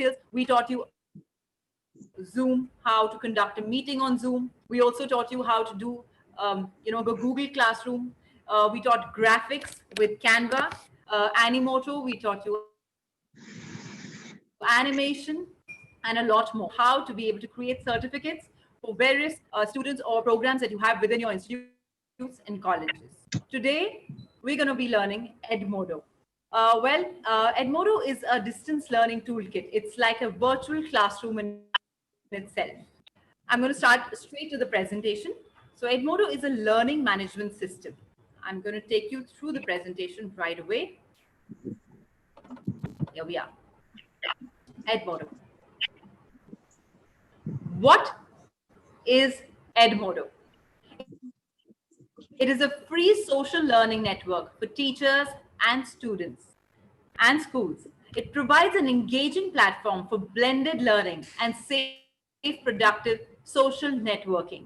MakkSkills, we taught you Zoom, how to conduct a meeting on Zoom. We also taught you how to do, the Google Classroom. We taught graphics with Canva, Animoto. We taught you animation and a lot more. How to be able to create certificates for various students or programs that you have within your institutes and colleges. Today, we're going to be learning Edmodo. Edmodo is a distance learning toolkit. It's like a virtual classroom in itself. I'm going to start straight to the presentation. So Edmodo is a learning management system. I'm going to take you through the presentation right away. Here we are. Edmodo. What is Edmodo? It is a free social learning network for teachers and students and schools. It provides an engaging platform for blended learning and safe, productive social networking.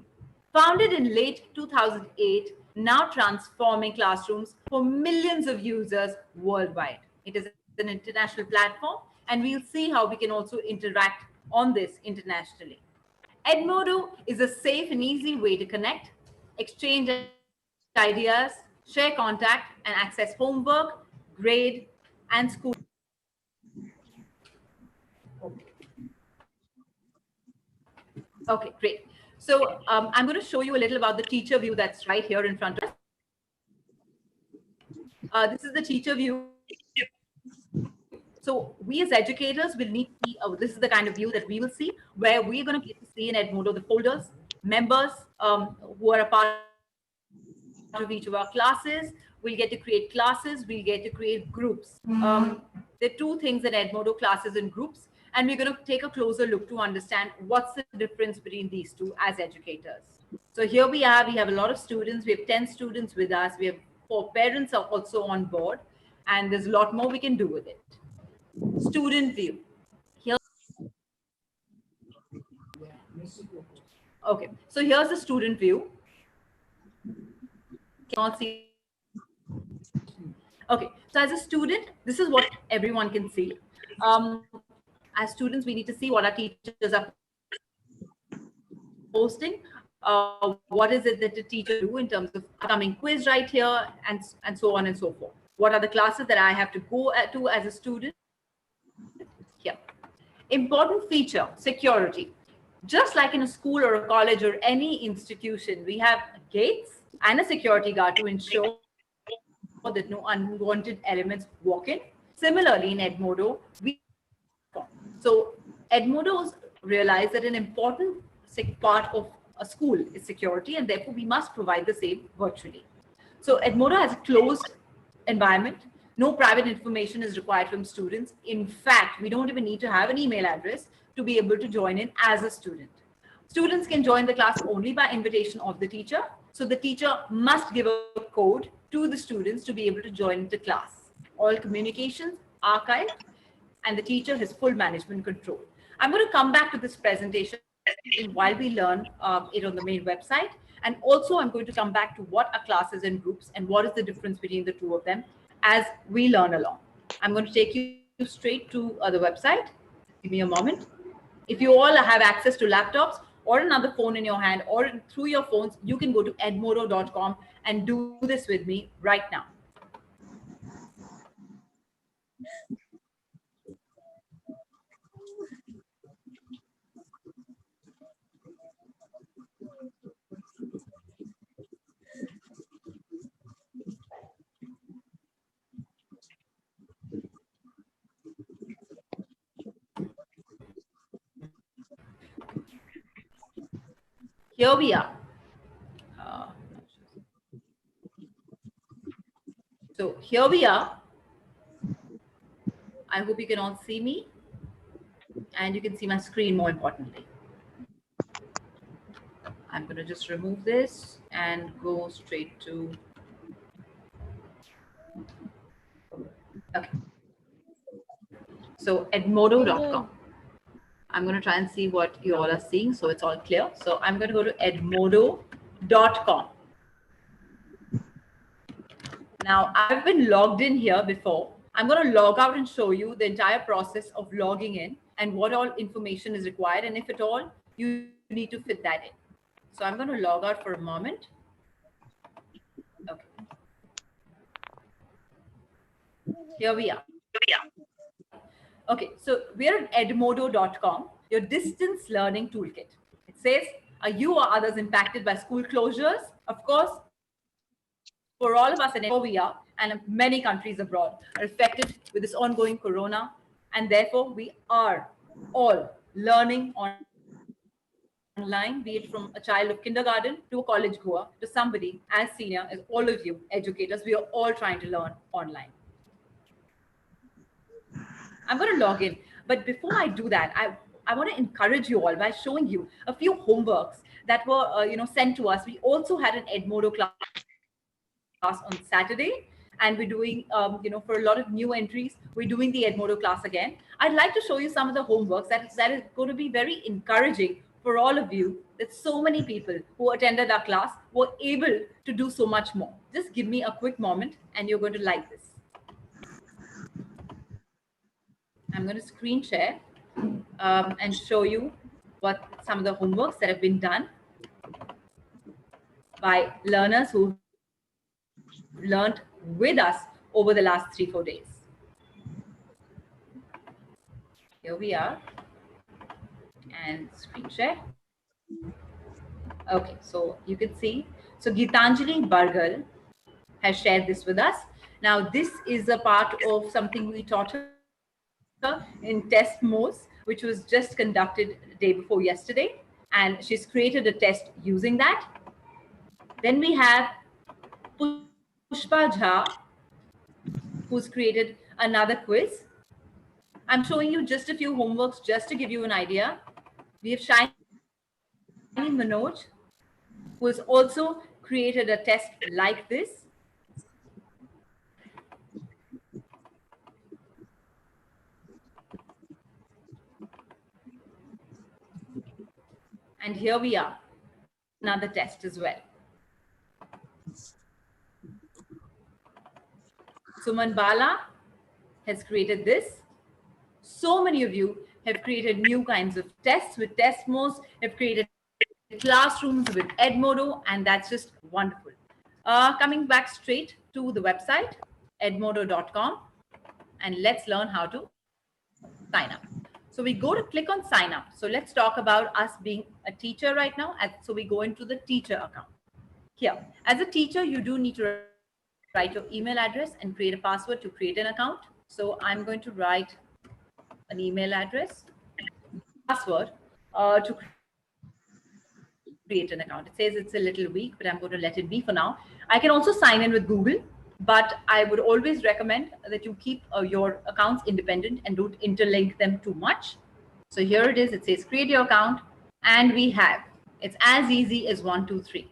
Founded in late 2008, now transforming classrooms for millions of users worldwide. It is an international platform, and we'll see how we can also interact on this internationally. Edmodo is a safe and easy way to connect, exchange ideas, share contact, and access homework, grade, and school. Okay, great. So I'm going to show you a little about the teacher view that's right here in front of us. This is the teacher view. So we as educators will need to see, this is the kind of view that we will see, where we're going to get to see in Edmodo the folders, members who are a part of each of our classes. We'll get to create classes. We'll get to create groups. There are two things in Edmodo, classes and groups. And we're going to take a closer look to understand what's the difference between these two as educators. So here we have a lot of students. We have 10 students with us. We have 4 parents are also on board. And there's a lot more we can do with it. Student view. Here. Okay, so here's the student view. Cannot see. Okay, so as a student, this is what everyone can see. As students, we need to see what our teachers are posting. What is it that the teacher do in terms of upcoming quiz right here, and so on and so forth. What are the classes that I have to go to as a student? Here. Important feature, security. Just like in a school or a college or any institution, we have gates and a security guard to ensure that no unwanted elements walk in. Similarly, in Edmodo, so Edmodo realized that an important part of a school is security, and therefore we must provide the same virtually. So Edmodo has a closed environment. No private information is required from students. In fact, we don't even need to have an email address to be able to join in as a student. Students can join the class only by invitation of the teacher. So the teacher must give a code to the students to be able to join the class. All communications archived, and the teacher has full management control. I'm going to come back to this presentation while we learn it on the main website. And also I'm going to come back to what are classes and groups and what is the difference between the two of them as we learn along. I'm going to take you straight to the website. Give me a moment. If you all have access to laptops or another phone in your hand or through your phones, you can go to edmodo.com and do this with me right now. Here we are. So here we are. I hope you can all see me and you can see my screen more importantly. I'm going to just remove this and go straight to, okay. So edmodo.com. I'm going to try and see what you all are seeing so it's all clear. So I'm going to go to edmodo.com. Now I've been logged in here before. I'm going to log out and show you the entire process of logging in. and what all information is required, and if at all you need to fit that in. So I'm going to log out for a moment. Okay, here we are. Okay, so we are at edmodo.com, your distance learning toolkit. It says, are you or others impacted by school closures? Of course, for all of us, and we are, and many countries abroad are affected with this ongoing corona, and therefore we are all learning online, be it from a child of kindergarten to a college goer to somebody as senior as all of you educators. We are all trying to learn online. I'm going to log in. But before I do that, I want to encourage you all by showing you a few homeworks that were sent to us. We also had an Edmodo class on Saturday, and we're doing for a lot of new entries, we're doing the Edmodo class again. I'd like to show you some of the homeworks that is going to be very encouraging for all of you, that so many people who attended our class were able to do so much more. Just give me a quick moment and you're going to like this. I'm going to screen share and show you what some of the homeworks that have been done by learners who've learned with us over the last 3-4 days. Here we are, and screen share. Okay, so you can see. So Gitanjali Bargal has shared this with us. Now, this is a part of something we taught her in test modes, which was just conducted the day before yesterday. And she's created a test using that. Then we have Pushpa Jha, who's created another quiz. I'm showing you just a few homeworks just to give you an idea. We have Shiny Manoj, who has also created a test like this. And here we are, another test as well. Suman Bala has created this. So many of you have created new kinds of tests with test modes, have created classrooms with Edmodo, and that's just wonderful. Coming back straight to the website, edmodo.com, and let's learn how to sign up. So we go to click on sign up. So let's talk about us being a teacher right now. So we go into the teacher account. Here, as a teacher, you do need to write your email address and create a password to create an account. So I'm going to write an email address, password to create an account. It says it's a little weak, but I'm going to let it be for now. I can also sign in with Google, but I would always recommend that you keep your accounts independent and don't interlink them too much. So here it is. It says create your account, and we have, it's as easy as 1, 2, 3.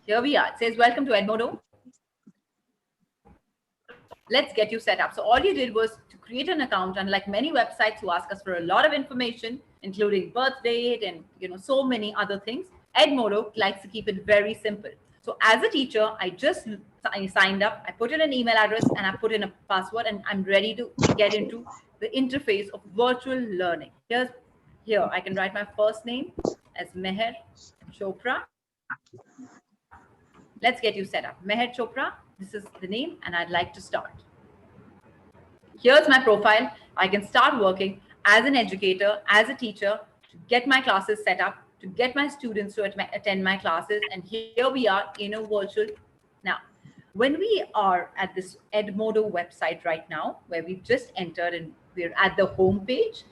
Here we are. It says, welcome to Edmodo. Let's get you set up. So all you did was to create an account, unlike many websites who ask us for a lot of information, including birth date and so many other things. Edmodo likes to keep it very simple. So as a teacher, I signed up, I put in an email address and I put in a password, and I'm ready to get into the interface of virtual learning. Here I can write my first name as Meher Chopra. Let's get you set up. Meher Chopra, this is the name, and I'd like to start. Here's my profile. I can start working as an educator, as a teacher, to get my classes set up, to get my students to attend my classes. And here we are in a virtual. Now, when we are at this Edmodo website right now, where we've just entered and we're at the home page,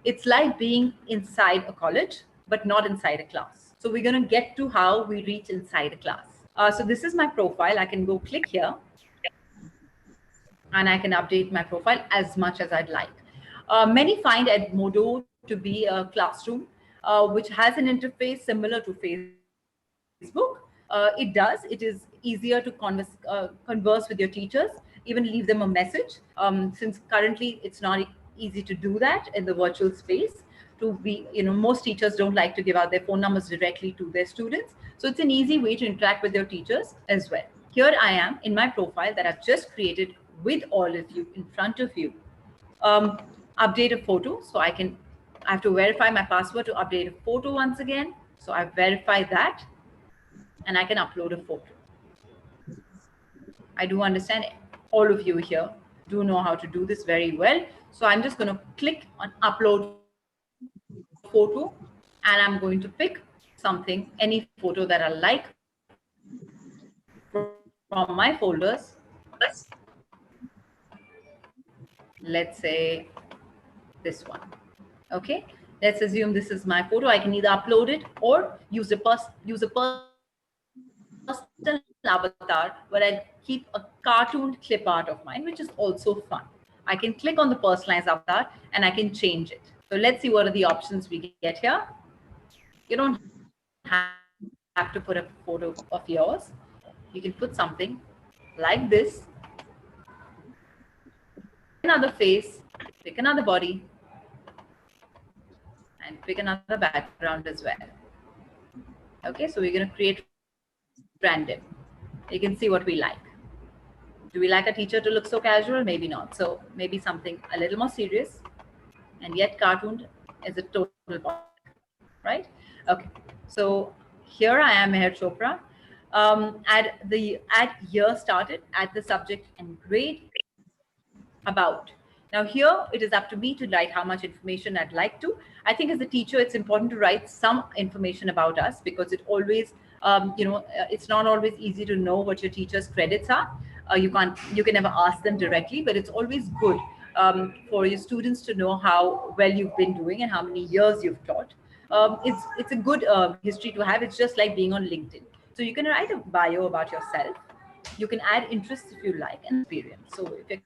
it's like being inside a college, but not inside a class. So we're going to get to how we reach inside a class. So this is my profile. I can go click here and I can update my profile as much as I'd like. Many find Edmodo to be a classroom, which has an interface similar to Facebook. It does. It is easier to converse with your teachers, even leave them a message, since currently it's not easy to do that in the virtual space. to be, most teachers don't like to give out their phone numbers directly to their students. So it's an easy way to interact with your teachers as well. Here I am in my profile that I've just created with all of you in front of you. Update a photo. So I have to verify my password to update a photo once again. So I verify that and I can upload a photo. I do understand all of you here do know how to do this very well. So I'm just going to click on upload photo and I'm going to pick something, any photo that I like from my folders. Let's say this one. Okay, let's assume this is my photo. I can either upload it or use a personal avatar where I keep a cartoon clip art of mine, which is also fun. I can click on the personalized avatar and I can change it. So let's see what are the options we get here. You don't have to put a photo of yours. You can put something like this, pick another face, pick another body, and pick another background as well. Okay, so we're going to create random. You can see what we like. Do we like a teacher to look so casual? Maybe not. So maybe something a little more serious and yet cartooned is a total point, right? Okay, so here I am, Meher Chopra. Add year started, add the subject and grade, about. Now here it is up to me to write how much information I'd like to. I think as a teacher, it's important to write some information about us because it always, it's not always easy to know what your teacher's credits are. You can never ask them directly, but it's always good for your students to know how well you've been doing and how many years you've taught. It's a good history to have. It's just like being on LinkedIn. So you can write a bio about yourself. You can add interests if you like and experience. So if you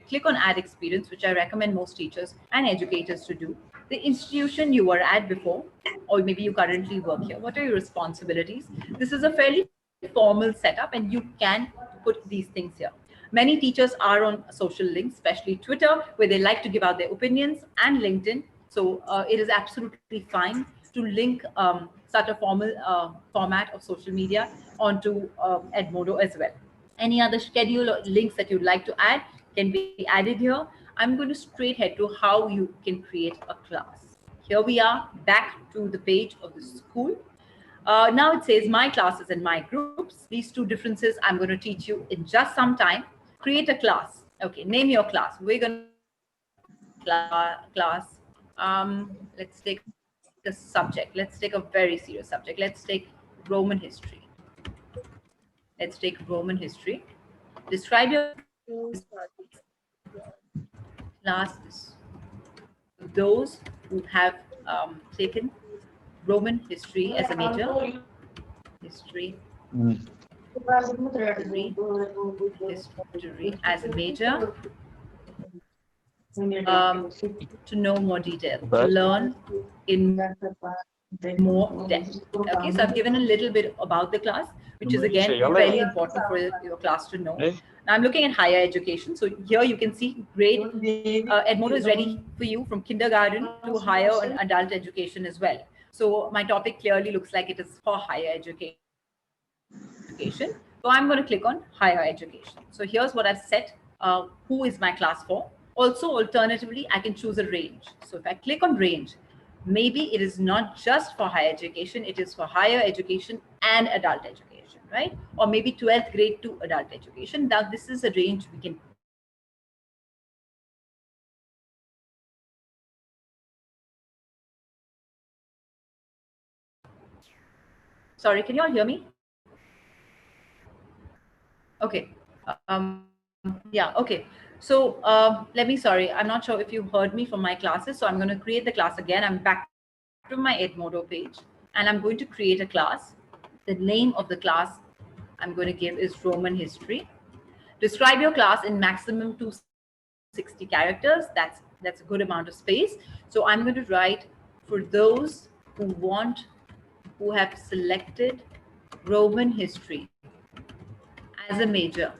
click on add experience, which I recommend most teachers and educators to do, the institution you were at before, or maybe you currently work here, what are your responsibilities? This is a fairly formal setup and you can put these things here. Many teachers are on social links, especially Twitter, where they like to give out their opinions, and LinkedIn. So it is absolutely fine to link such a formal format of social media onto Edmodo as well. Any other schedule or links that you'd like to add can be added here. I'm going to straight head to how you can create a class. Here we are back to the page of the school. Now it says my classes and my groups. These two differences I'm going to teach you in just some time. Create a class. Okay, name your class. We're going to name our class. Let's take a subject. Let's take a very serious subject. Let's take Roman history. Let's take Roman history. Describe your class. Classes. Those who have taken Roman history as a major, history, history as a major, to know more detail, to learn in more depth. Okay, so I've given a little bit about the class, which is again very important for your class to know. Now I'm looking at higher education. So here you can see grade Edmodo is ready for you from kindergarten to higher and adult education as well. So my topic clearly looks like it is for higher education. So I'm going to click on higher education. So here's what I've set. Who is my class for? Also, alternatively, I can choose a range. So if I click on range, maybe it is not just for higher education, it is for higher education and adult education, right? Or maybe 12th grade to adult education. Now, this is a range we can pick. Sorry, can you all hear me? Okay. Yeah, okay. So sorry, I'm not sure if you heard me from my classes. So I'm going to create the class again. I'm back to my Edmodo page and I'm going to create a class. The name of the class I'm going to give is Roman history. Describe your class in maximum 260 characters. That's a good amount of space. So I'm going to write for those who have selected Roman history as a major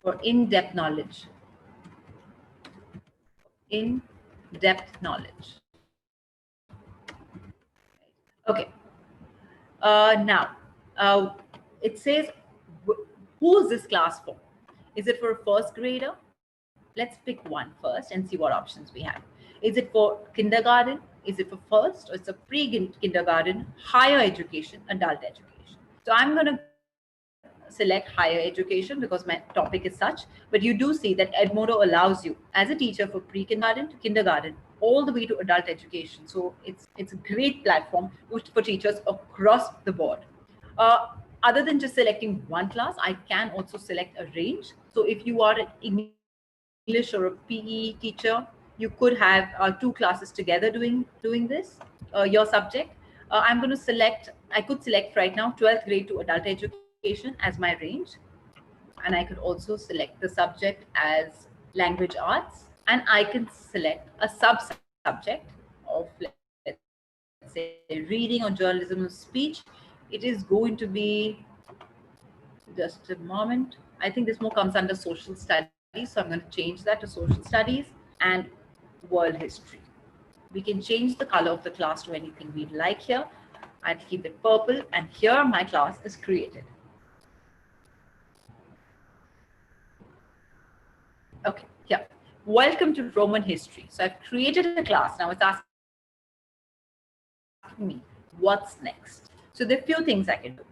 for in-depth knowledge. In-depth knowledge. Okay. Now, it says, who is this class for? Is it for a first grader? Let's pick one first and see what options we have. Is it for kindergarten? Is it for first? Or it's a pre-kindergarten, higher education, adult education? So I'm going to select higher education because my topic is such. But you do see that Edmodo allows you as a teacher for pre-kindergarten to kindergarten all the way to adult education. So it's a great platform for teachers across the board. Other than just selecting one class, I can also select a range. So if you are an English or a PE teacher, you could have two classes together doing this, your subject. I'm going to select, I could select right now 12th grade to adult education as my range. And I could also select the subject as language arts. And I can select a sub-subject of, let's say, reading or journalism or speech. It is going to be, just a moment. I think this more comes under social studies. So I'm going to change that to social studies and world history. We can change the color of the class to anything we'd like here. I'd keep it purple, and here my class is created. Okay, yeah. Welcome to Roman history. So I've created a class. Now it's asking me, what's next? So there are a few things I can do.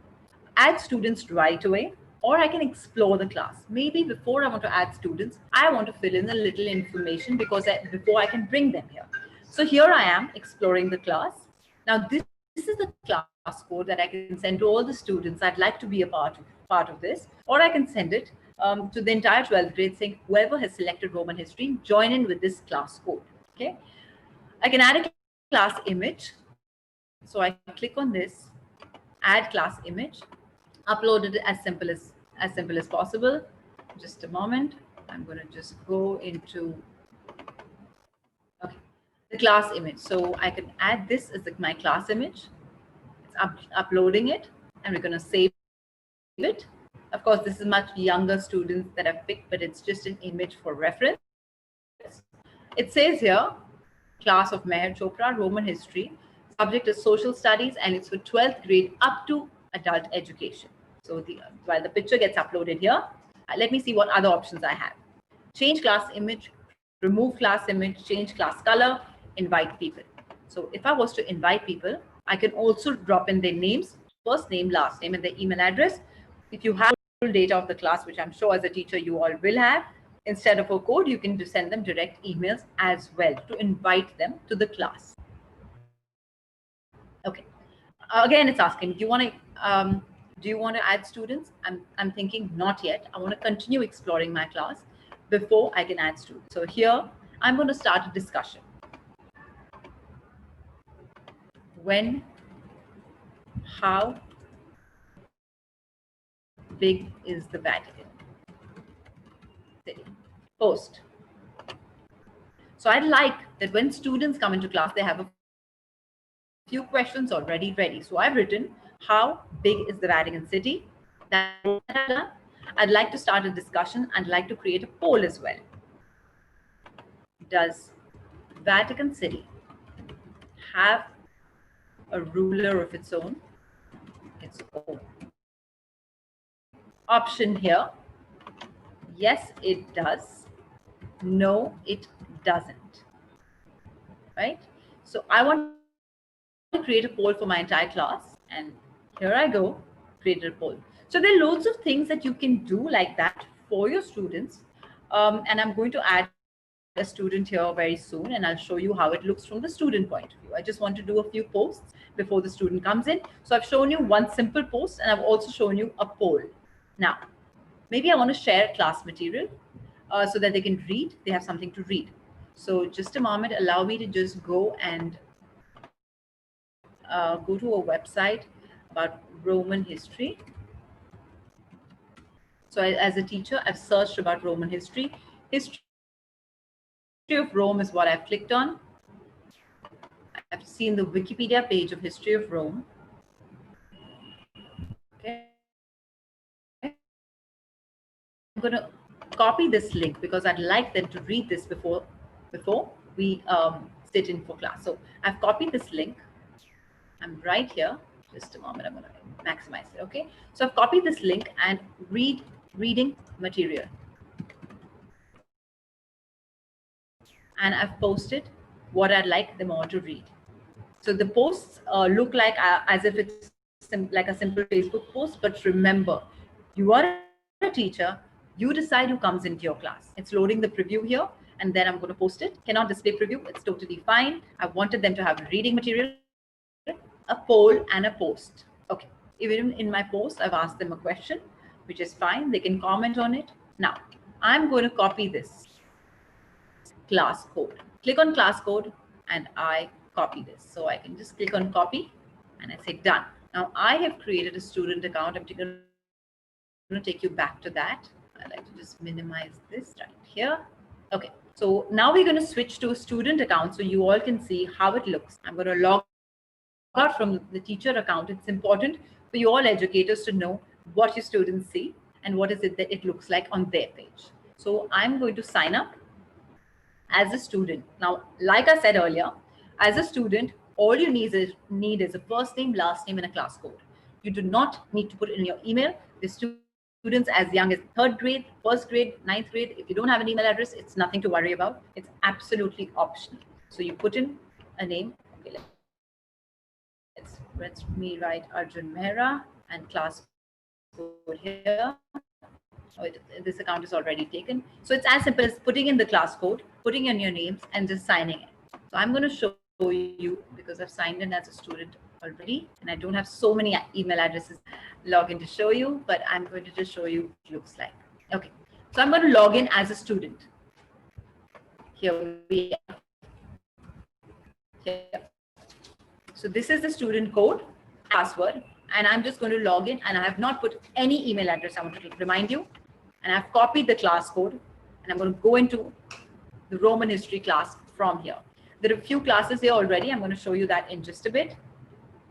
Add students right away, or I can explore the class. Maybe before I want to add students, I want to fill in a little information before I can bring them here. So here I am exploring the class. Now this is the class code that I can send to all the students. I'd like to be a part of this, or I can send it to the entire 12th grade saying, whoever has selected Roman history, join in with this class code. Okay. I can add a class image. So I click on this, add class image, upload it as simple as possible. Just a moment. I'm going to just go into, okay, the class image. So I can add this as my class image. It's uploading it, and we're going to save it. Of course, this is much younger students that I've picked, but it's just an image for reference. It says here, class of Meher Chopra, Roman history. Subject is social studies, and it's for 12th grade up to adult education. So while the picture gets uploaded here, let me see what other options I have. Change class image, remove class image, change class color, invite people. So if I was to invite people, I can also drop in their names, first name, last name, and their email address. If you have full data of the class, which I'm sure as a teacher you all will have, instead of a code, you can just send them direct emails as well to invite them to the class. Okay. Again, it's asking, do you want to add students? I'm thinking not yet. I want to continue exploring my class before I can add students. So here I'm going to start a discussion. When, how big is the Vatican City? Post. So I'd like that when students come into class, they have a few questions already ready. So I've written, how big is the Vatican City? That's the first thing that I've done. I'd like to start a discussion. I'd like to create a poll as well. Does Vatican City have a ruler of its own? Option here, yes, it does. No, it doesn't. Right? So I want to create a poll for my entire class, and here I go, created a poll. So there are loads of things that you can do like that for your students. And I'm going to add a student here very soon, and I'll show you how it looks from the student point of view. I just want to do a few posts before the student comes in. So I've shown you one simple post, and I've also shown you a poll. Now, maybe I want to share class material so that they can read, they have something to read. So just a moment, allow me to just go and go to a website about Roman history. So as a teacher, I've searched about Roman history. History of Rome is what I've clicked on. I've seen the Wikipedia page of history of Rome. Okay. I'm going to copy this link because I'd like them to read this before we sit in for class. So I've copied this link. I'm right here. Just a moment, I'm going to maximize it. Okay, so I've copied this link and reading material, and I've posted what I'd like them all to read. So the posts look like as if it's like a simple Facebook post, but remember, you are a teacher, you decide who comes into your class. It's loading the preview here, and then I'm going to post it. Cannot display preview, it's totally fine. I wanted them to have reading material, a poll, and a post. Okay, even in my post, I've asked them a question, which is fine. They can comment on it. Now, I'm going to copy this class code. Click on class code and I copy this. So I can just click on copy and I say done. Now I have created a student account. I'm going to take you back to that. I like to just minimize this right here. Okay, so now we're going to switch to a student account so you all can see how it looks. I'm going to log out from the teacher account. It's important for you all educators to know what your students see and what is it that it looks like on their page. So I'm going to sign up as a student. Now, like I said earlier, as a student, all you need is a first name, last name, and a class code. You do not need to put it in your email. The students as young as third grade, first grade, ninth grade, if you don't have an email address, it's nothing to worry about. It's absolutely optional. So you put in a name. Okay, let me write Arjun Mehra and class code here. Oh, this account is already taken. So it's as simple as putting in the class code, putting in your names, and just signing it. So I'm going to show you because I've signed in as a student already, and I don't have so many email addresses log in to show you, but I'm going to just show you what it looks like. Okay, so I'm going to log in as a student. Here we are. Here. So this is the student code, password, and I'm just going to log in, and I have not put any email address. I want to remind you, and I've copied the class code, and I'm going to go into the Roman history class from here. There are a few classes here already. I'm going to show you that in just a bit.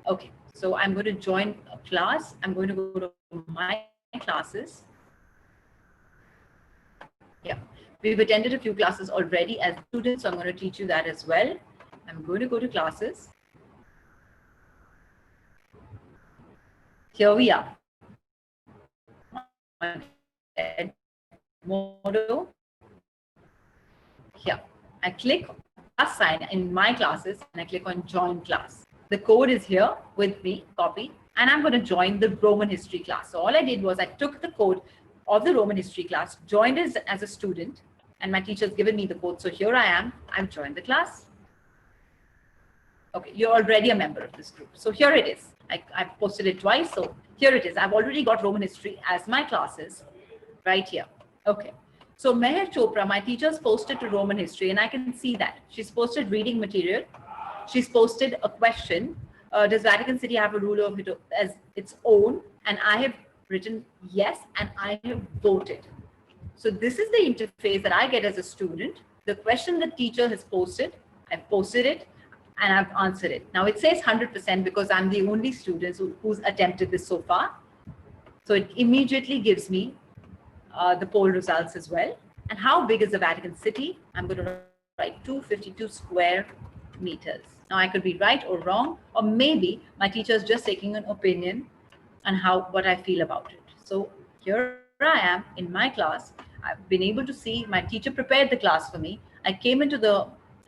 Okay, so I'm going to join a class. I'm going to go to my classes. Yeah, we've attended a few classes already as students, so I'm going to teach you that as well. I'm going to go to classes. Here we are. Edmodo. Here, I click class sign in my classes and I click on join class. The code is here with me, copy, and I'm going to join the Roman history class. So all I did was I took the code of the Roman history class, joined as a student, and my teacher's given me the code. So here I am, I've joined the class. Okay, you're already a member of this group. So here it is. I've posted it twice. So here it is. I've already got Roman history as my classes right here. Okay. So Meher Chopra, my teacher's posted to Roman history, and I can see that. She's posted reading material. She's posted a question. Does Vatican City have a ruler of it as its own? And I have written yes, and I have voted. So this is the interface that I get as a student. The question the teacher has posted, I've posted it, and I've answered it. Now it says 100% because I'm the only student who's attempted this so far. So it immediately gives me the poll results as well. And how big is the Vatican City? I'm going to write 252 square meters. Now I could be right or wrong, or maybe my teacher is just taking an opinion on what I feel about it. So here I am in my class. I've been able to see my teacher prepared the class for me. I came into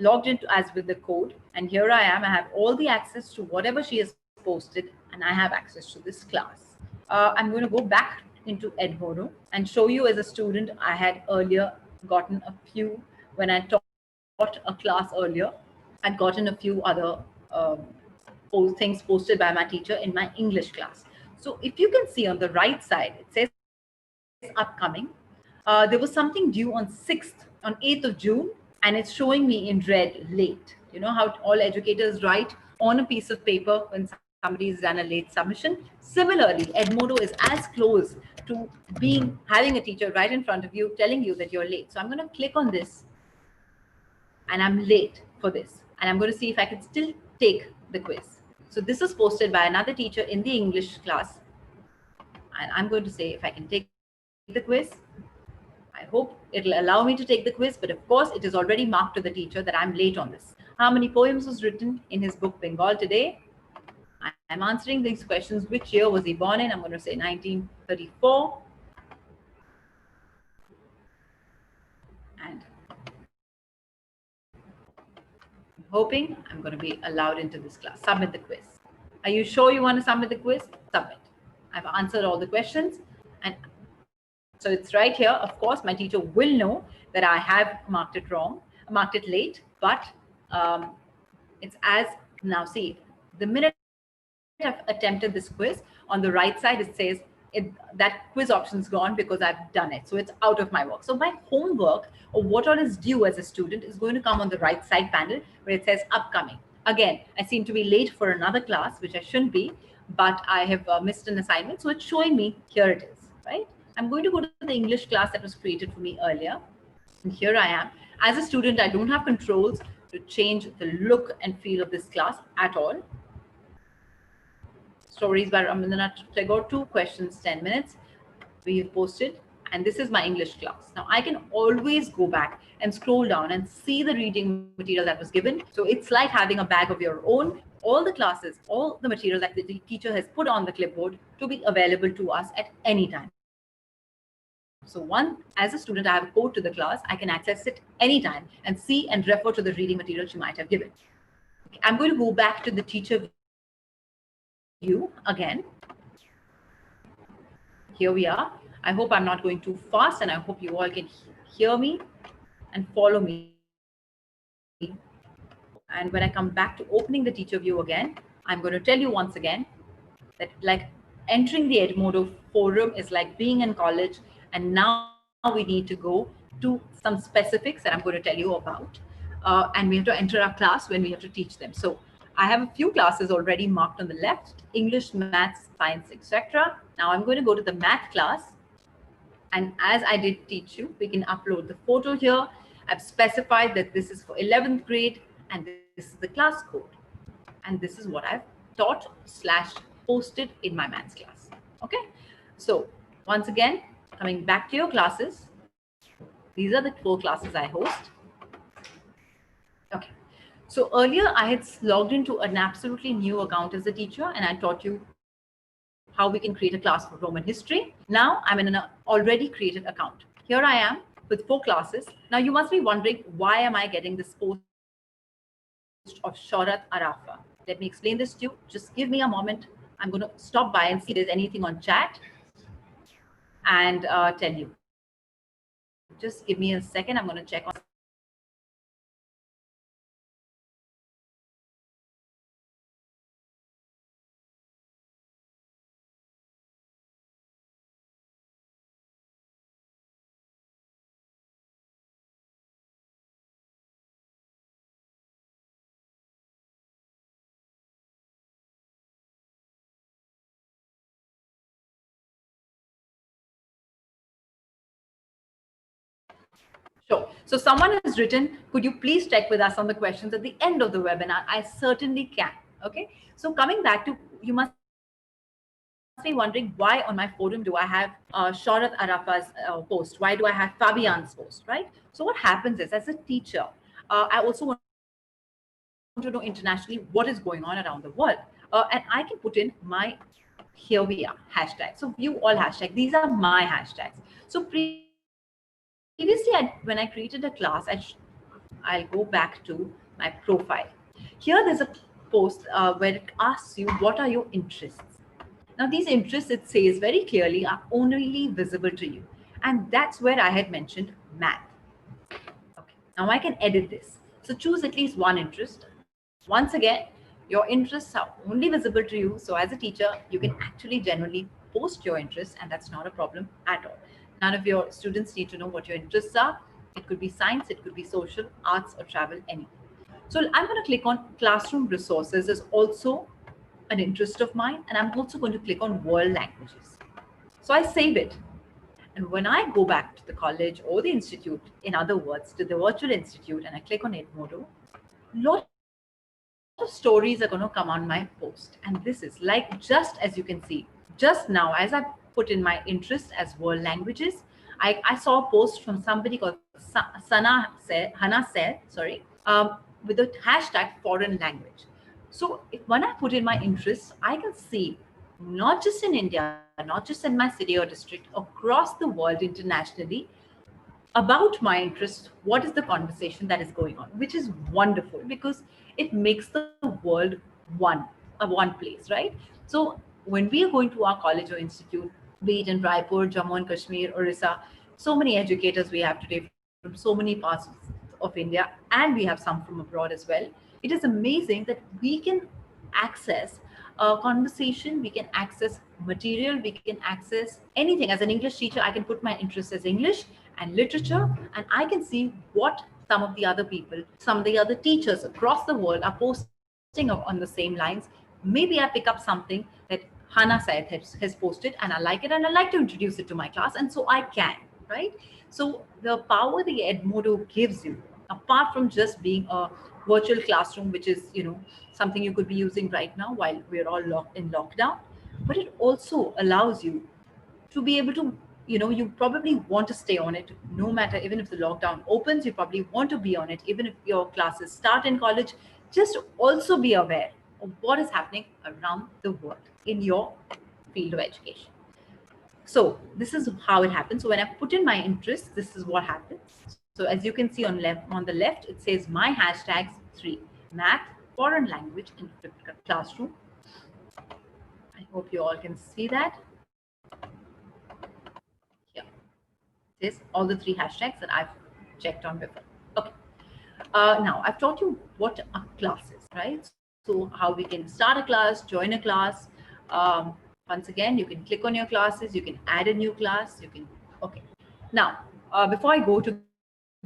logged into as with the code, and here I am. I have all the access to whatever she has posted, and I have access to this class. I'm going to go back into Edmodo and show you as a student. I had earlier gotten a few when I taught a class earlier. I'd gotten a few other things posted by my teacher in my English class. So if you can see on the right side, it says upcoming. There was something due on 8th of June, and it's showing me in red, late. You know how all educators write on a piece of paper when somebody's done a late submission? Similarly, Edmodo is as close to having a teacher right in front of you telling you that you're late. So I'm going to click on this, and I'm late for this. And I'm going to see if I can still take the quiz. So this is posted by another teacher in the English class. And I'm going to say if I can take the quiz. I hope it'll allow me to take the quiz, but of course it is already marked to the teacher that I'm late on this. How many poems was written in his book Bengal today? I'm answering these questions. Which year was he born in? I'm going to say 1934. And I'm hoping I'm going to be allowed into this class. Submit the quiz. Are you sure you want to submit the quiz? Submit. I've answered all the questions. And so it's right here. Of course, my teacher will know that I have marked it wrong, marked it late, but it's as now see, the minute I've attempted this quiz, on the right side, it says that quiz option's gone because I've done it. So it's out of my work. So my homework or what all is due as a student is going to come on the right side panel where it says upcoming. Again, I seem to be late for another class, which I shouldn't be, but I have missed an assignment. So it's showing me, here it is, right? I'm going to go to the English class that was created for me earlier. And here I am. As a student, I don't have controls to change the look and feel of this class at all. Stories by Rabindranath Tagore, 2 questions, 10 minutes. We have posted, and this is my English class. Now I can always go back and scroll down and see the reading material that was given. So it's like having a bag of your own. All the classes, all the material that the teacher has put on the clipboard to be available to us at any time. So as a student, I have a code to the class. I can access it anytime and see and refer to the reading material she might have given. Okay, I'm going to go back to the teacher view again. Here we are. I hope I'm not going too fast, and I hope you all can hear me and follow me. And when I come back to opening the teacher view again, I'm going to tell you once again that like entering the Edmodo forum is like being in college, and now we need to go to some specifics that I'm going to tell you about. And we have to enter our class when we have to teach them. So I have a few classes already marked on the left: English, maths, science, etc. Now I'm going to go to the math class. And as I did teach you, we can upload the photo here. I've specified that this is for 11th grade, and this is the class code. And this is what I've taught / posted in my maths class. Okay. So once again, coming back to your classes, these are the 4 classes I host. Okay. So earlier I had logged into an absolutely new account as a teacher, and I taught you how we can create a class for Roman history. Now I'm in an already created account. Here I am with 4 classes. Now you must be wondering, why am I getting this post of Shorat Arafa? Let me explain this to you. Just give me a moment. I'm going to stop by and see if there's anything on chat and tell you. Just give me a second. I'm going to check on. Sure. So someone has written, could you please check with us on the questions at the end of the webinar? I certainly can. Okay. So coming back to, you must be wondering, why on my forum do I have Shorat Arafa's post? Why do I have Fabian's post, right? So what happens is, as a teacher, I also want to know internationally what is going on around the world. And I can put in my, here we are, hashtag. So view all hashtag. These are my hashtags. So previously, when I created a class, I'll go back to my profile. Here there's a post where it asks you, what are your interests? Now these interests, it says very clearly, are only visible to you. And that's where I had mentioned math. Okay. Now I can edit this. So choose at least one interest. Once again, your interests are only visible to you. So as a teacher, you can actually generally post your interests, and that's not a problem at all. None of your students need to know what your interests are. It could be science, it could be social, arts, or travel, anything. So I'm going to click on classroom resources is also an interest of mine. And I'm also going to click on world languages. So I save it. And when I go back to the college or the institute, in other words, to the virtual institute, and I click on Edmodo, lot of stories are going to come on my post. And this is like, just as you can see, just now, as I put in my interest as world languages, I saw a post from somebody called Hannah said, with the hashtag foreign language. So when I put in my interests, I can see not just in India, not just in my city or district, across the world internationally, about my interest, what is the conversation that is going on, which is wonderful because it makes the world one, a one place, right? So when we are going to our college or institute, be it in Raipur, Jammu and Kashmir, Orissa, so many educators we have today from so many parts of India, and we have some from abroad as well. It is amazing that we can access a conversation, we can access material, we can access anything. As an English teacher, I can put my interest as English and literature, and I can see what some of the other people, some of the other teachers across the world are posting on the same lines. Maybe I pick up something that Hannah Syed has posted and I like it and I like to introduce it to my class, and so I can, right? So the power the Edmodo gives you, apart from just being a virtual classroom, which is, something you could be using right now while we're all locked in lockdown, but it also allows you to be able to, you probably want to stay on it no matter, even if the lockdown opens, you probably want to be on it even if your classes start in college. Just also be aware of what is happening around the world in your field of education. So this is how it happens. So when I put in my interests, this is what happens. So as you can see on the left, it says my hashtags 3: math, foreign language, and flipped classroom. I hope you all can see that. Here, this all the 3 hashtags that I've checked on before. Okay. Now I've taught you what a class is, right? So how we can start a class, join a class. Um, Once again, you can click on your classes, you can add a new class, you can. Okay. Now, before I go to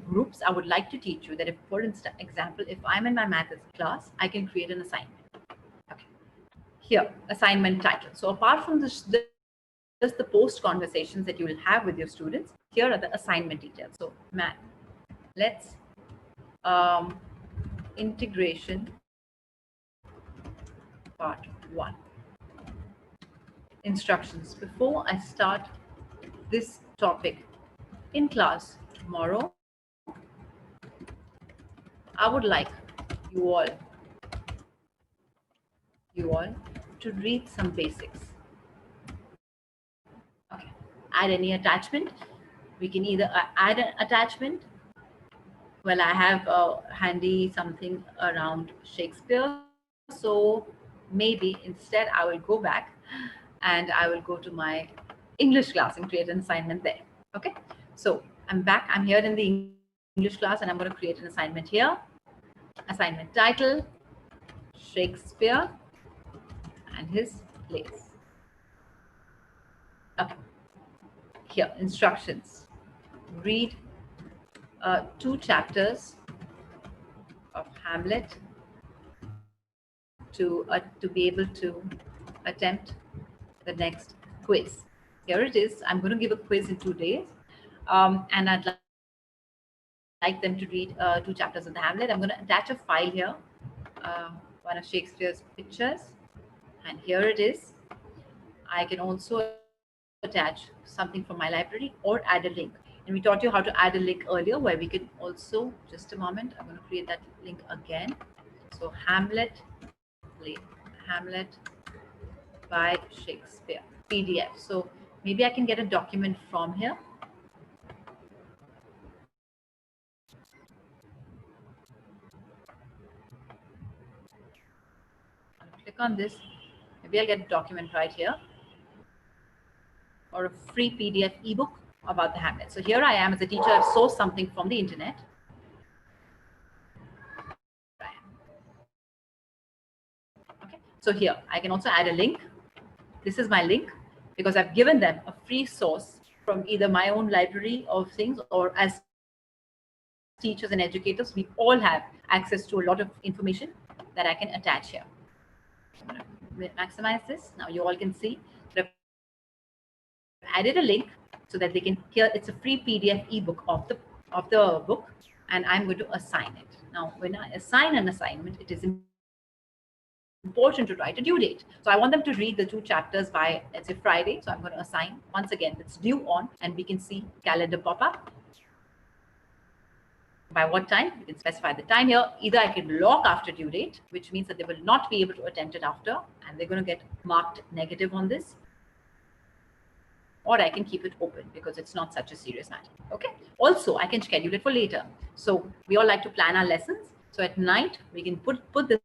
groups, I would like to teach you that if, for example, if I'm in my math class, I can create an assignment. Okay. Here, assignment title. So apart from this, just the post conversations that you will have with your students, here are the assignment details. So math, let's um, integration part 1. Instructions. Before I start this topic in class tomorrow, I would like you all to read some basics. Okay. Add any attachment. We can either add an attachment. Well, I have handy something around Shakespeare, so maybe instead I will go back and I will go to my English class and create an assignment there. Okay, so I'm back. I'm here in the English class and I'm going to create an assignment here. Assignment title: Shakespeare and his plays. Okay, here instructions: read 2 chapters of Hamlet to be able to attempt the next quiz. Here it is. I'm going to give a quiz in 2 days, and I'd like them to read 2 chapters of the Hamlet. I'm going to attach a file here, one of Shakespeare's pictures, and here it is. I can also attach something from my library or add a link. And we taught you how to add a link earlier, where we can also, just a moment, I'm going to create that link again. So Hamlet by Shakespeare, PDF. So maybe I can get a document from here. I'll click on this. Maybe I'll get a document right here, or a free PDF ebook about the Hamlet. So here I am as a teacher. I've sourced something from the internet. Okay. So here I can also add a link. This is my link because I've given them a free source from either my own library of things, or as teachers and educators, we all have access to a lot of information that I can attach here. I'm going to maximize this. Now you all can see that I've added a link so that they can here. It's a free PDF ebook of the book, and I'm going to assign it. Now, when I assign an assignment, it is important to write a due date. So I want them to read the 2 chapters by, let's say, Friday. So I'm going to assign once again it's due on, and we can see calendar pop up. By what time? You can specify the time here. Either I can block after due date, which means that they will not be able to attempt it after, and they're going to get marked negative on this. Or I can keep it open because it's not such a serious matter. Okay. Also, I can schedule it for later. So we all like to plan our lessons. So at night, we can put this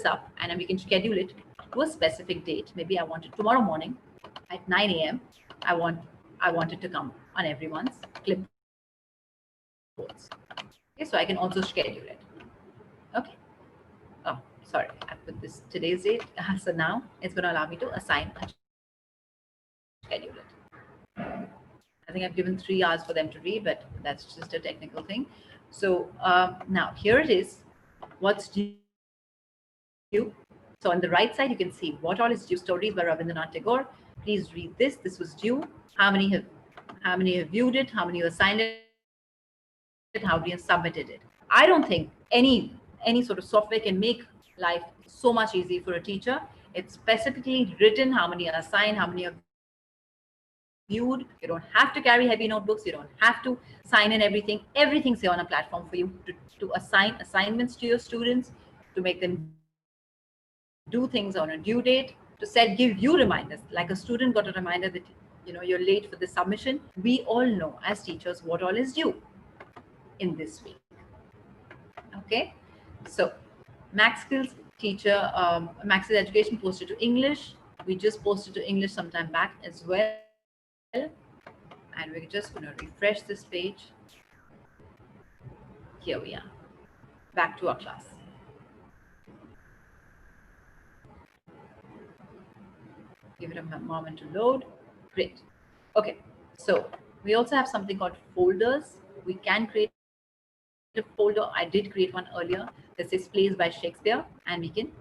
up and then we can schedule it to a specific date. Maybe I want it tomorrow morning at 9 a.m. I want it to come on everyone's clipboards. Okay, so I can also schedule it. Okay. Oh, sorry, I put this today's date. So now it's going to allow me to assign and schedule it. I think I've given 3 hours for them to read, but that's just a technical thing. So now here it is. What's due? So on the right side, you can see what all is due. Stories by Rabindranath Tagore. Please read this. This was due. How many have viewed it? How many have assigned it? How many have submitted it? I don't think any sort of software can make life so much easy for a teacher. It's specifically written how many are assigned, how many are viewed. You don't have to carry heavy notebooks. You don't have to sign in everything. Everything's here on a platform for you to assign assignments to your students, to make them do things on a due date, to give you reminders. Like a student got a reminder that you're late for the submission. We all know as teachers what all is due in this week. Okay, so MakkSkills teacher, MakkSkills education posted to English. We just posted to English sometime back as well. And we're just going to refresh this page. Here we are, back to our class. Give it a moment to load. Great. Okay, so we also have something called folders. We can create a folder. I did create one earlier that says Plays by Shakespeare, and we can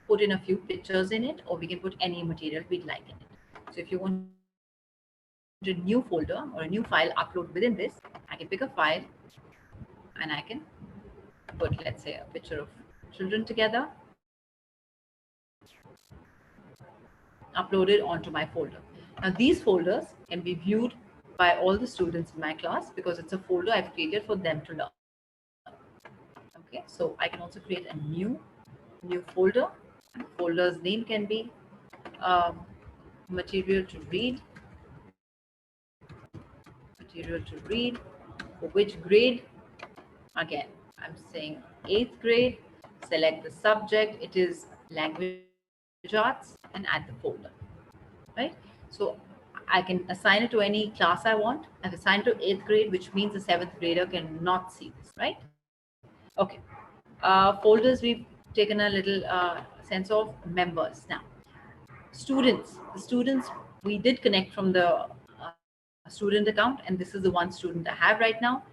put in a few pictures in it, or we can put any material we'd like in it. So if you want a new folder or a new file upload within this, I can pick a file and I can put, let's say, a picture of children together, uploaded onto my folder. Now these folders can be viewed by all the students in my class because it's a folder I've created for them to learn. Okay, so I can also create a new folder. Folder's name can be material to read. Material to read. For which grade? Again, I'm saying 8th grade. Select the subject. It is language arts and add the folder. Right? So I can assign it to any class I want. I've assigned to 8th grade, which means the 7th grader cannot see this, right? Okay. Folders, we've taken a little sense of members. Now, students. The students, we did connect from the student account, and this is the one student I have right now.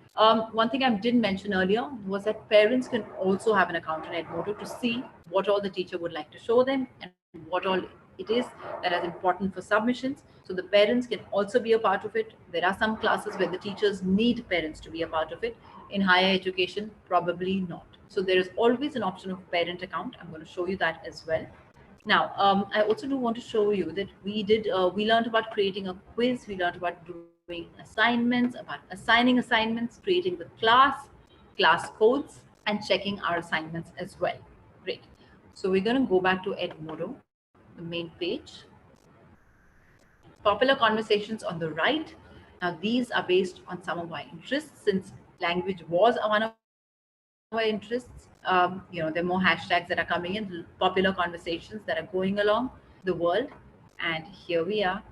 One thing I didn't mention earlier was that parents can also have an account in Edmodo to see what all the teacher would like to show them and what all it is that is important for submissions. So the parents can also be a part of it. There are some classes where the teachers need parents to be a part of it. In higher education, probably not. So there is always an option of parent account. I'm going to show you that as well. Now, I also do want to show you that we learned about creating a quiz. We learned about doing assignments, about assigning assignments, creating the class codes, and checking our assignments as well. Great. So we're going to go back to Edmodo, the main page. Popular conversations on the right. Now, these are based on some of our interests. Since language was one of our interests, there are more hashtags that are coming in, popular conversations that are going along the world. And here we are.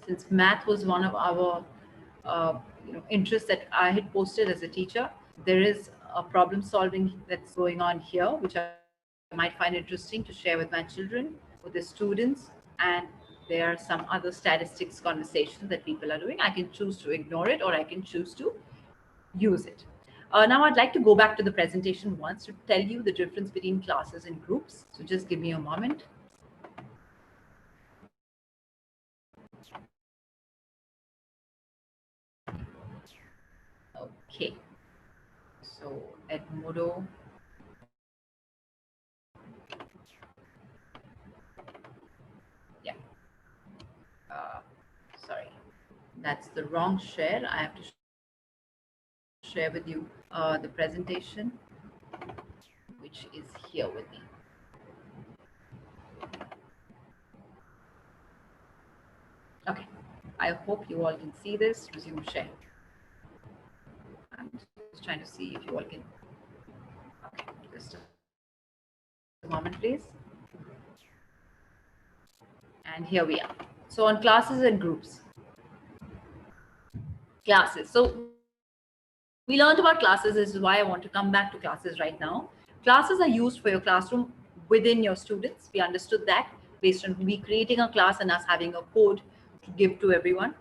Since math was one of our interests that I had posted as a teacher, there is a problem solving that's going on here, which I might find interesting to share with my children, with the students, and there are some other statistics conversations that people are doing. I can choose to ignore it or I can choose to use it. Now I'd like to go back to the presentation once to tell you the difference between classes and groups. So just give me a moment. Okay. So Edmodo. Yeah. Sorry. That's the wrong share. I have to share with you the presentation, which is here with me. Okay, I hope you all can see this. Resume share. I'm just trying to see if you all can. Okay, just a moment, please. And here we are. So on classes and groups. Classes. So we learned about classes. This is why I want to come back to classes right now. Classes are used for your classroom within your students. We understood that based on we creating a class and us having a code to give to everyone.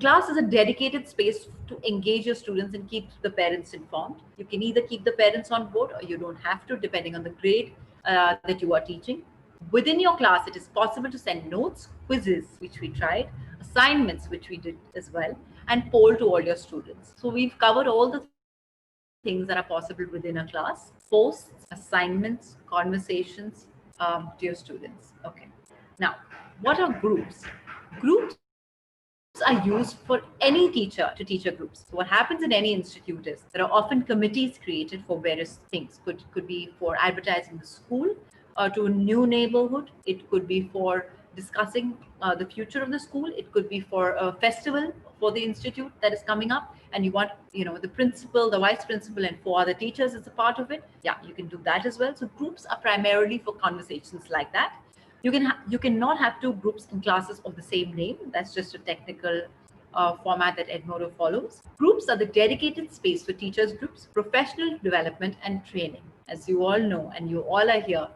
Class is a dedicated space to engage your students and keep the parents informed. You can either keep the parents on board or you don't have to, depending on the grade that you are teaching. Within your class, it is possible to send notes, quizzes, which we tried, assignments, which we did as well, and poll to all your students. So we've covered all the things that are possible within a class: posts, assignments, conversations to your students. Okay. Now, what are groups? Groups are used for any teacher to teach a groups. So what happens in any institute is there are often committees created for various things. Could be for advertising the school to a new neighborhood. It could be for discussing the future of the school. It could be for a festival for the institute that is coming up, and you want the principal, the vice principal, and four other teachers as a part of it. Yeah, you can do that as well. So groups are primarily for conversations like that. You cannot have two groups in classes of the same name. That's just a technical format that Edmodo follows. Groups are the dedicated space for teachers groups, professional development and training. As you all know, and you all are here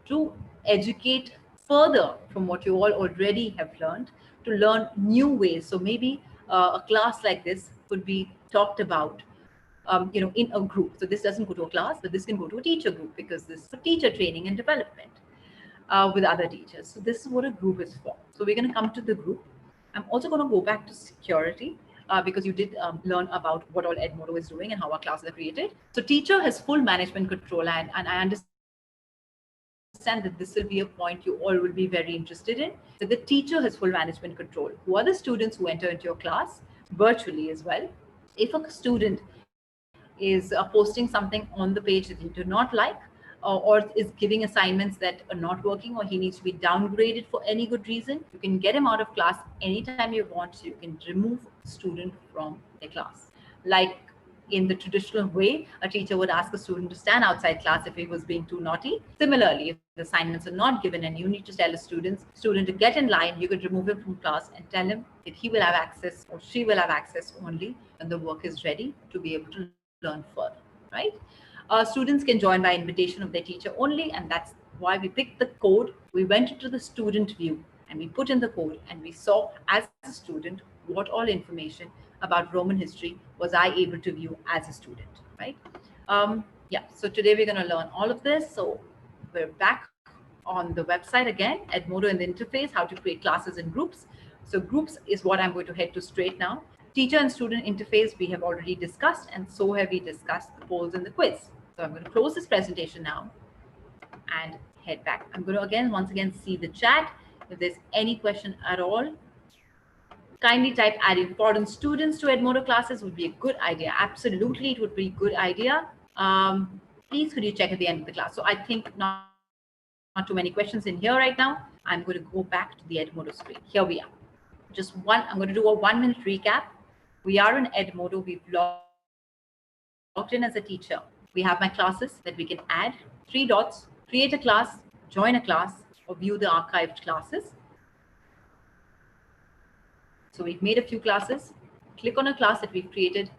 to educate further from what you all already have learned, to learn new ways. So maybe a class like this could be talked about in a group. So this doesn't go to a class, but this can go to a teacher group because this is for teacher training and development with other teachers. So this is what a group is for. So we're going to come to the group. I'm also going to go back to security because you did learn about what all Edmodo is doing and how our classes are created. So teacher has full management control, and I understand that this will be a point you all will be very interested in. That the teacher has full management control. Who are the students who enter into your class virtually as well? If a student is posting something on the page that you do not like, or is giving assignments that are not working, or he needs to be downgraded for any good reason, you can get him out of class anytime you want. You can remove the student from the class. Like in the traditional way, a teacher would ask a student to stand outside class if he was being too naughty. Similarly, if the assignments are not given and you need to tell a student to get in line, you could remove him from class and tell him that he will have access or she will have access only when the work is ready to be able to learn further, right? Students can join by invitation of their teacher only, and that's why we picked the code. We went into the student view and we put in the code, and we saw as a student what all information about Roman history was I able to view as a student, right? Yeah, so today we're going to learn all of this. So we're back on the website again, Edmodo in the interface, how to create classes in groups. So groups is what I'm going to head to straight now. Teacher and student interface we have already discussed, and so have we discussed the polls and the quiz. So I'm going to close this presentation now and head back. I'm going to once again see the chat. If there's any question at all, kindly type adding foreign students to Edmodo classes would be a good idea. Absolutely, it would be a good idea. Please could you check at the end of the class? So I think not too many questions in here right now. I'm going to go back to the Edmodo screen. Here we are. I'm going to do a 1-minute recap. We are in Edmodo. We've logged in as a teacher. We have my classes that we can add. 3 dots, create a class, join a class, or view the archived classes. So we've made a few classes. Click on a class that we've created.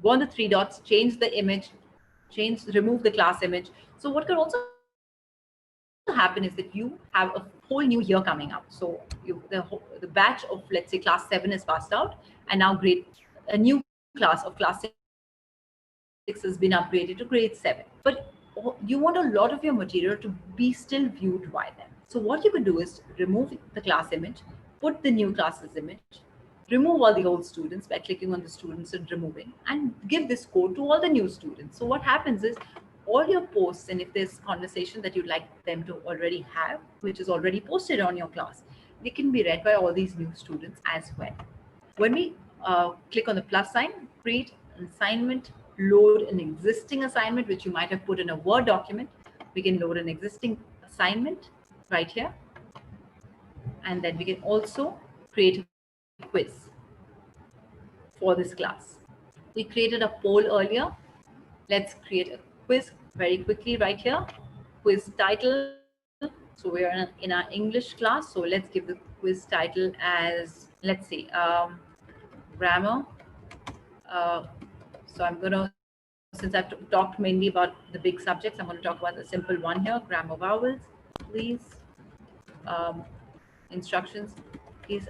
Go on the 3 dots, change the image, remove the class image. So what could also happen is that you have a whole new year coming up. So the batch of, let's say, class 7 is passed out, and now a new class of class 6 has been upgraded to grade 7. But you want a lot of your material to be still viewed by them. So what you could do is remove the class image, put the new classes image, remove all the old students by clicking on the students and removing, and give this code to all the new students. So what happens is all your posts, and if there's conversation that you'd like them to already have, which is already posted on your class, they can be read by all these new students as well. When we click on the plus sign, create an assignment, load an existing assignment, which you might have put in a Word document. We can load an existing assignment right here. And then we can also create a quiz for this class. We created a poll earlier. Let's create a quiz very quickly right here. Quiz title. So we're in our English class. So let's give the quiz title as, let's see, grammar. So I'm going to, since I've talked mainly about the big subjects, I'm going to talk about the simple one here, grammar vowels, please. Instructions, please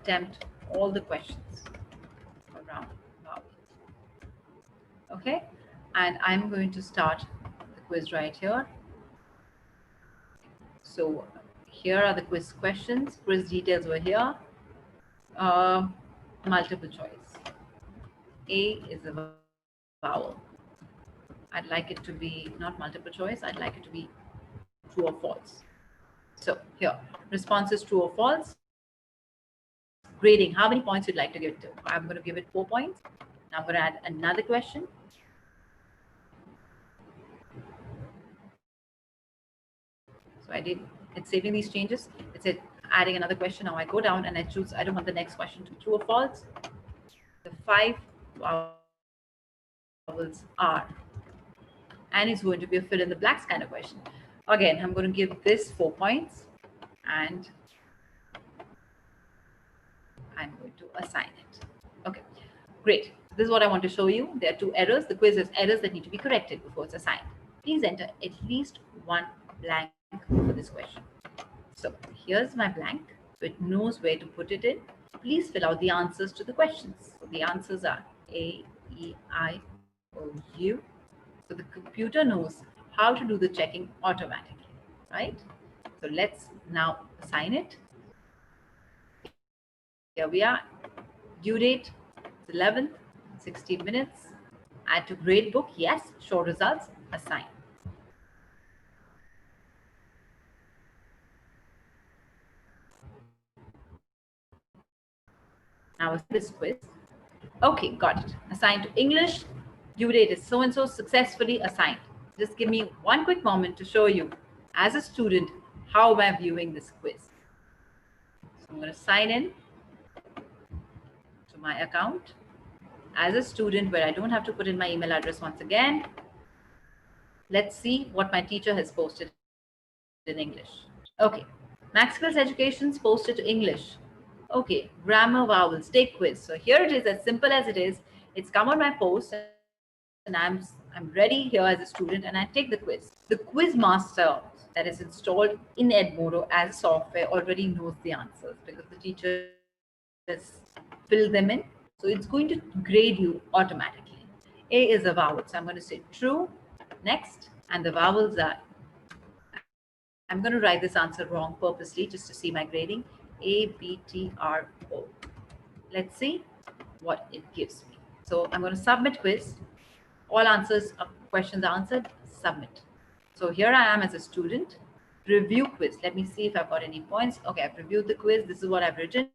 attempt all the questions around vowels. Okay, and I'm going to start the quiz right here. So here are the quiz questions. Quiz details were here. Multiple choice. A is a vowel. I'd like it to be not multiple choice. I'd like it to be true or false. So here, response is true or false. Grading, how many points you'd like to give it to? I'm going to give it 4 points. Now I'm going to add another question. So it's saving these changes. It said adding another question. Now I go down and I choose, I don't want the next question to be true or false. The 5 vowels are, and it's going to be a fill in the blanks kind of question. Again, I'm going to give this 4 points and I'm going to assign it. Okay, great. This is what I want to show you. There are 2 errors. The quiz has errors that need to be corrected before it's assigned. Please enter at least 1 blank for this question. So here's my blank. So it knows where to put it in. Please fill out the answers to the questions. So the answers are A, E, I, O, U. So the computer knows how to do the checking automatically, right? So let's now assign it. Here we are. Due date is 11th, 60 minutes. Add to grade book, yes. Show results, assign. Now this quiz. Okay, got it. Assigned to English. Due date is so-and-so, successfully assigned. Just give me one quick moment to show you, as a student, how am I viewing this quiz. So I'm going to sign in to my account as a student where I don't have to put in my email address once again. Let's see what my teacher has posted in English. Okay, MakkSkills Education's posted to English. Okay, grammar vowels, take quiz. So here it is, as simple as it is. It's come on my post and I'm ready here as a student and I take the quiz. The quiz master that is installed in Edmodo as software already knows the answers because the teacher has filled them in. So it's going to grade you automatically. A is a vowel. So I'm going to say true, next, and the vowels are, I'm going to write this answer wrong purposely just to see my grading. A, B, T, R, O. Let's see what it gives me. So I'm going to submit quiz. All answers, questions are answered, submit. So here I am as a student, review quiz. Let me see if I've got any points. Okay, I've reviewed the quiz. This is what I've written.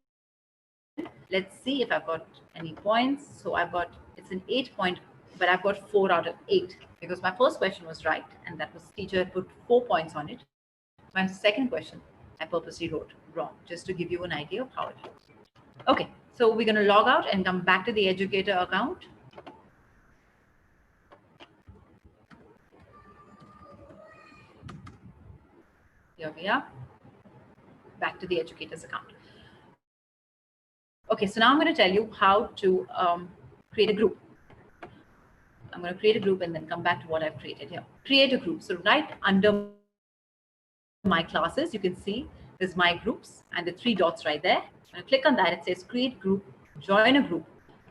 Let's see if I've got any points. So I've got, it's an 8 point, but I've got 4 out of 8 because my first question was right. And that was, teacher had put 4 points on it. My second question, I purposely wrote wrong, just to give you an idea of how it looks. Okay, so we're going to log out and come back to the educator account. Here we are, back to the educator's account. Okay, so now I'm going to tell you how to create a group. I'm going to create a group and then come back to what I've created here. Create a group. So right under my classes, you can see there's my groups and the 3 dots right there. When I click on that, it says create group, join a group,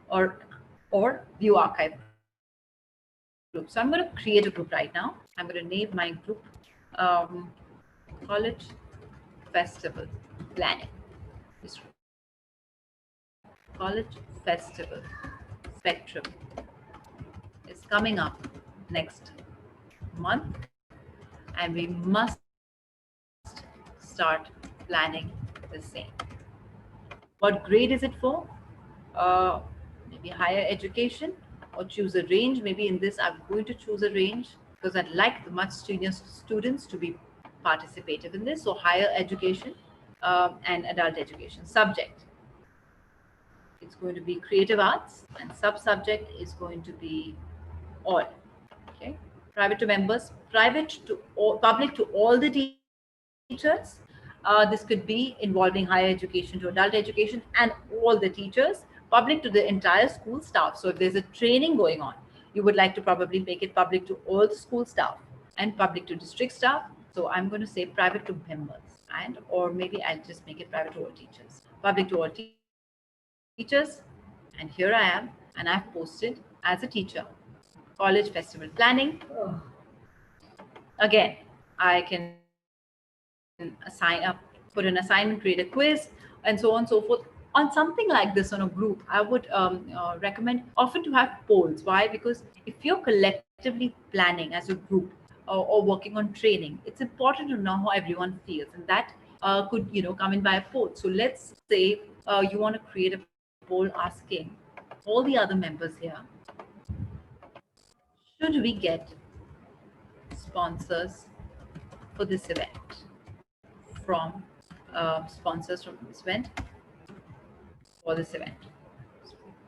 or view archive group. So I'm going to create a group right now. I'm going to name my group College Festival Planning. College Festival Spectrum is coming up next month and we must start planning the same. What grade is it for? Maybe higher education, or choose a range. Maybe in this, I'm going to choose a range because I'd like the much students to be participative in this. So higher education and adult education. Subject, it's going to be creative arts, and sub-subject is going to be all. Okay. Private to members, private to all, public to all the teachers. This could be involving higher education to adult education and all the teachers. Public to the entire school staff. So if there's a training going on, you would like to probably make it public to all the school staff and public to district staff. So I'm going to say private to members, and or maybe I'll just make it private to all teachers. Public to all teachers, and here I am, and I've posted as a teacher. College festival planning. Again, I can put an assignment, create a quiz, and so on and so forth. On something like this, on a group, I would recommend often to have polls. Why? Because if you're collectively planning as a group or working on training, it's important to know how everyone feels, and that could come in by a poll. So let's say you want to create a poll asking all the other members here, should we get sponsors for this event from sponsors from this event for this event.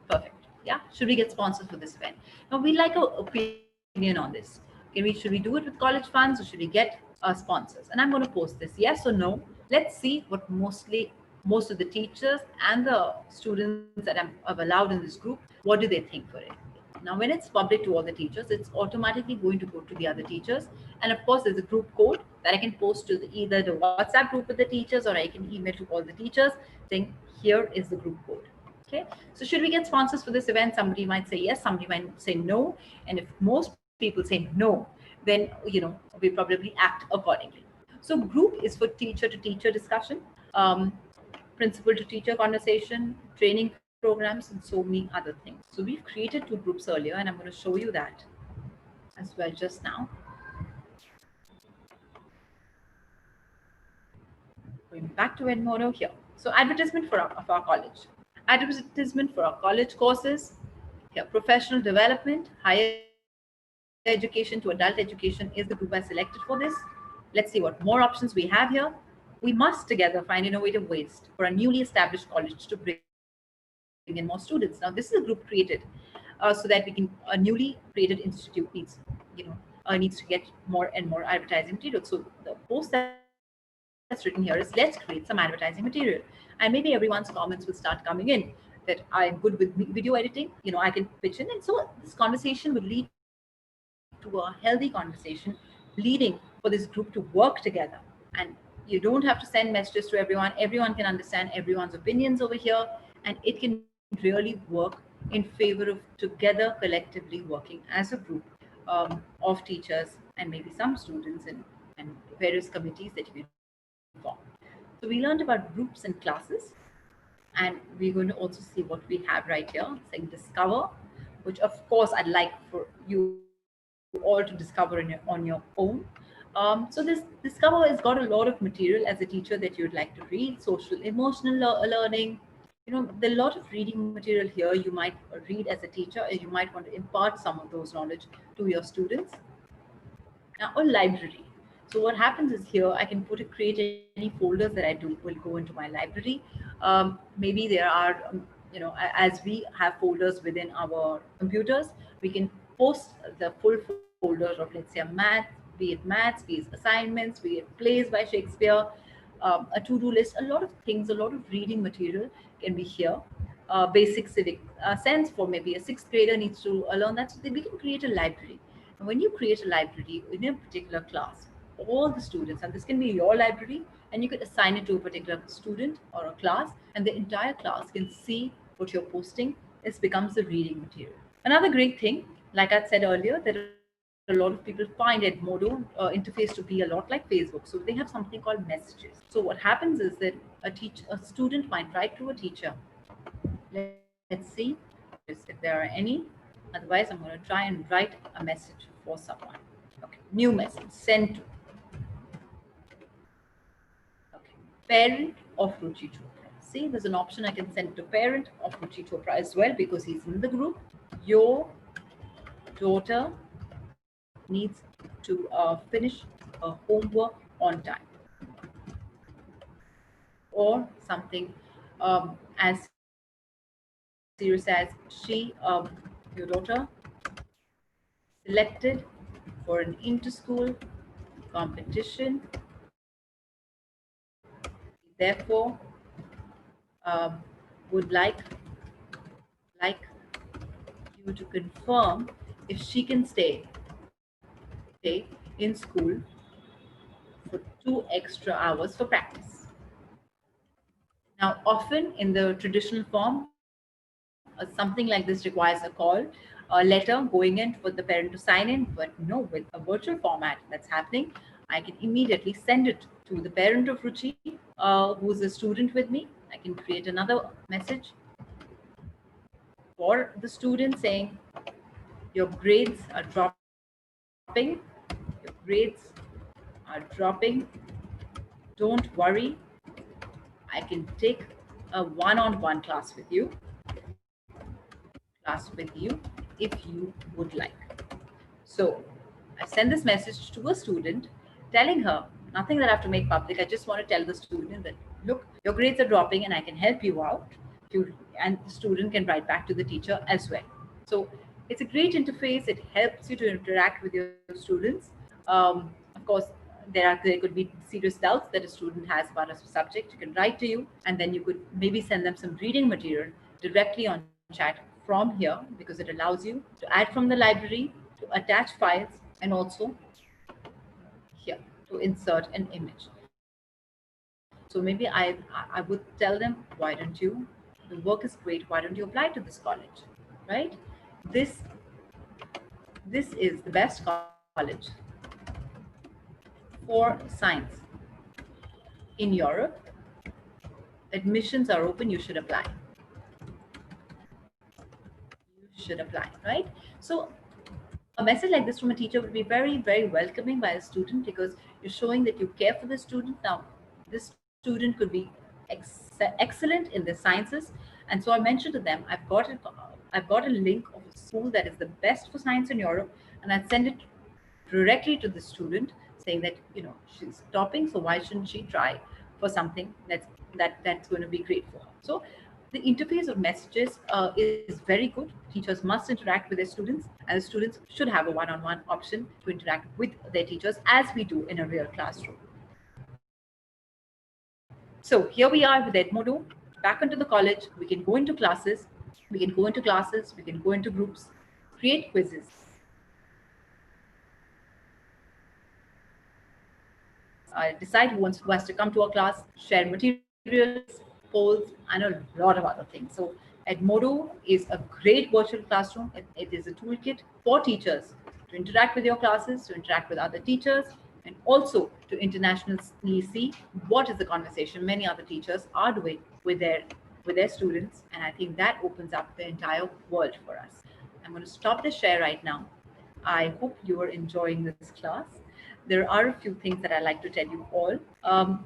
Perfect. Yeah. Should we get sponsors for this event? Now we like an opinion on this. Should we do it with college funds, or should we get sponsors? And I'm going to post this. Yes or no? Let's see what most of the teachers and the students that I've allowed in this group, what do they think for it? Now, when it's public to all the teachers, it's automatically going to go to the other teachers. And of course, there's a group code that I can post to either the WhatsApp group with the teachers, or I can email to all the teachers saying, here is the group code. Okay. So should we get sponsors for this event? Somebody might say yes, somebody might say no. And if most people say no, then, we probably act accordingly. So group is for teacher to teacher discussion, um, principal to teacher conversation, training programs, and so many other things. So we've created 2 groups earlier, and I'm going to show you that as well just now. Going back to Edmodo here. So advertisement of our college. Advertisement for our college courses. Here, professional development, higher education to adult education is the group I selected for this. Let's see what more options we have here. We must together find innovative ways for a newly established college to bring in more students. Now, this is a group created so that we can, a newly created institute needs to get more and more advertising material. So the post that's written here is, let's create some advertising material. And maybe everyone's comments will start coming in that I'm good with video editing, I can pitch in. And so this conversation would lead to a healthy conversation, leading for this group to work together. And you don't have to send messages to everyone. Everyone can understand everyone's opinions over here, and it can really work in favor of together collectively working as a group of teachers and maybe some students and various committees that you can form. So we learned about groups and classes, and we're going to also see what we have right here saying discover, which of course I'd like for you all to discover on your own. So this discover has got a lot of material as a teacher that you'd like to read. Social emotional learning, there are a lot of reading material here you might read as a teacher, and you might want to impart some of those knowledge to your students. Now, a library. So what happens is here I can create any folders that I do will go into my library. Maybe there are, as we have folders within our computers, we can post the full folders of, let's say, maths, be it assignments, be it plays by Shakespeare, a to-do list, a lot of things, a lot of reading material can be here. Basic civic sense for maybe a sixth grader needs to learn that. So we can create a library. And when you create a library in a particular class, all the students, and this can be your library, and you could assign it to a particular student or a class, and the entire class can see what you're posting. This becomes the reading material. Another great thing, like I said earlier, that a lot of people find Edmodo interface to be a lot like Facebook. So they have something called messages. So what happens is that a student might write to a teacher. Let's see if there are any. Otherwise, I'm going to try and write a message for someone. Okay, new message sent to, okay, parent of Ruchi Chopra. See, there's an option I can send to parent of Ruchi Chopra as well because he's in the group. Your daughter needs to finish her homework on time, or something as serious as your daughter selected for an inter-school competition. Therefore, would like you to confirm if she can stay in school for 2 extra hours for practice. Now, often in the traditional form, something like this requires a call, a letter going in for the parent to sign in. But no, with a virtual format that's happening, I can immediately send it to the parent of Ruchi, who's a student with me. I can create another message for the student saying, your grades are dropping, your grades are dropping. Don't worry, I can take a one-on-one class with you if you would like. So I send this message to a student telling her nothing that I have to make public. I just want to tell the student that, look, your grades are dropping and I can help you out. And the student can write back to the teacher as well. So it's a great interface. It helps you to interact with your students. Of course, there could be serious doubts that a student has about a subject. You can write to you, and then you could maybe send them some reading material directly on chat from here, because it allows you to add from the library, to attach files, and also here to insert an image. So maybe I would tell them, why don't you, the work is great, why don't you apply to this college, right? this this is the best college for science in Europe. Admissions are open, you should apply. Right? So a message like this from a teacher would be very, very welcoming by a student, because you're showing that you care for the student. Now, this student could be excellent in the sciences, and so I mentioned to them, I've got a link of a school that is the best for science in Europe, and I send it directly to the student saying that, she's topping, so why shouldn't she try for something that's going to be great for her. So the interface of messages is very good. Teachers must interact with their students, and the students should have a one-on-one option to interact with their teachers, as we do in a real classroom. So here we are with Edmodo, back into the college. We can go into classes, we can go into groups, create quizzes, decide who has to come to our class, share materials, polls, and a lot of other things. So Edmodo is a great virtual classroom. It is a toolkit for teachers to interact with your classes, to interact with other teachers, and also to internationally see what is the conversation many other teachers are doing with their students. And I think that opens up the entire world for us. I'm going to stop the share right now. I hope you are enjoying this class. There are a few things that I like to tell you all.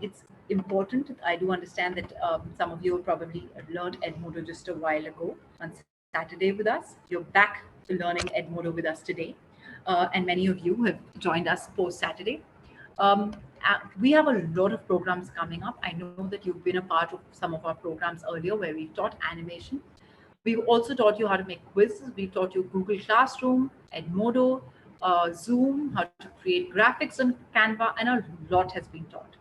It's important. I do understand that some of you probably learned Edmodo just a while ago on Saturday with us. You're back to learning Edmodo with us today. And many of you have joined us post Saturday. We have a lot of programs coming up. I know that you've been a part of some of our programs earlier where we taught animation. We've also taught you how to make quizzes. We've taught you Google Classroom, Edmodo, Zoom, how to create graphics on Canva, and a lot has been taught.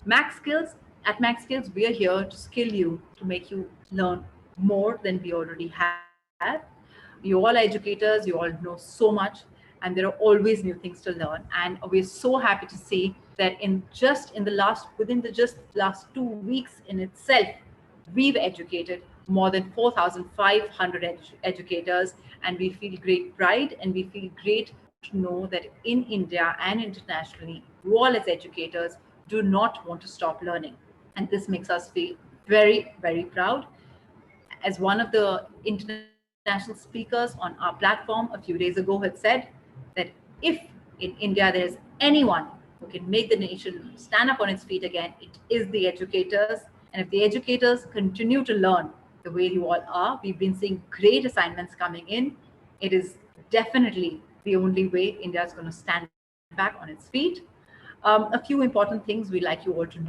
MakkSkills, at MakkSkills, we are here to skill you, to make you learn more than we already have. You all educators, you all know so much, and there are always new things to learn. And we're so happy to see that within the just last 2 weeks in itself, we've educated more than 4,500 educators, and we feel great pride, and we feel great to know that in India and internationally, you all as educators do not want to stop learning. And this makes us feel very, very proud. As one of the international speakers on our platform a few days ago had said, that if in India there's anyone who can make the nation stand up on its feet again, it is the educators. And if the educators continue to learn the way you all are, we've been seeing great assignments coming in. It is definitely the only way India is going to stand back on its feet. A few important things we'd like you all to know.